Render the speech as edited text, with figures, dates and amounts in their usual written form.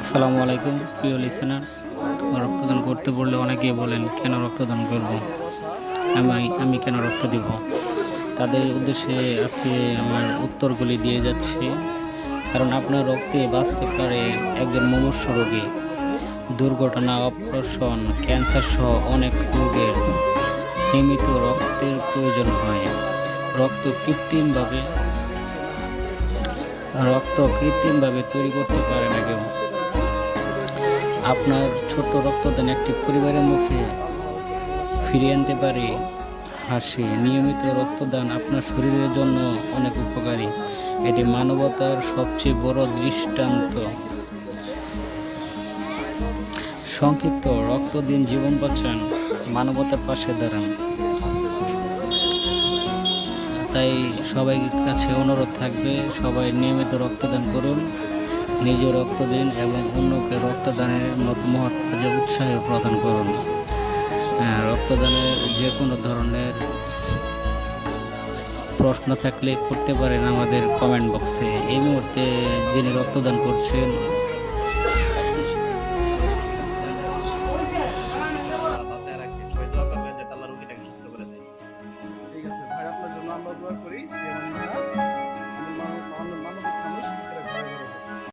আসসালামু আলাইকুম প্রিয় লিসেনার্স। রক্তদান করতে বললে অনেকেই বলেন কেন রক্তদান করব, আমি কেন রক্ত দিব। তাদের উদ্দেশ্যে আজকে আমার উত্তরগুলি দিয়ে যাচ্ছি। কারণ আপনার রক্তে বাঁচতে পারে একজন মুমূর্ষু রোগী, দুর্ঘটনা, অপারেশন, ক্যান্সার সহ অনেক রোগের নিয়মিত রক্তের প্রয়োজন হয়। রক্ত কৃত্রিমভাবে তৈরি করতে পারে না কেউ। আপনার ছোট্ট রক্তদান একটি পরিবারের মুখে ফিরিয়ে আনতে পারে হাসি। নিয়মিত রক্তদান আপনার শরীরের জন্য অনেক উপকারী। এটি মানবতার সবচেয়ে বড় দৃষ্টান্ত। সংক্ষিপ্ত, রক্ত দিন, জীবন বাঁচান, মানবতার পাশে দাঁড়ান। তাই সবাই কাছে অনুরোধ থাকবে, সবাই নিয়মিত রক্তদান করুন, নিজে রক্ত দিন এবং অন্যকে রক্তদানের মহৎ কাজে উৎসাহ প্রদান করুন। রক্তদানের যে কোনো ধরনের প্রশ্ন থাকলে করতে পারেন আমাদের কমেন্ট বক্সে। এই মুহূর্তে যিনি রক্তদান করছেন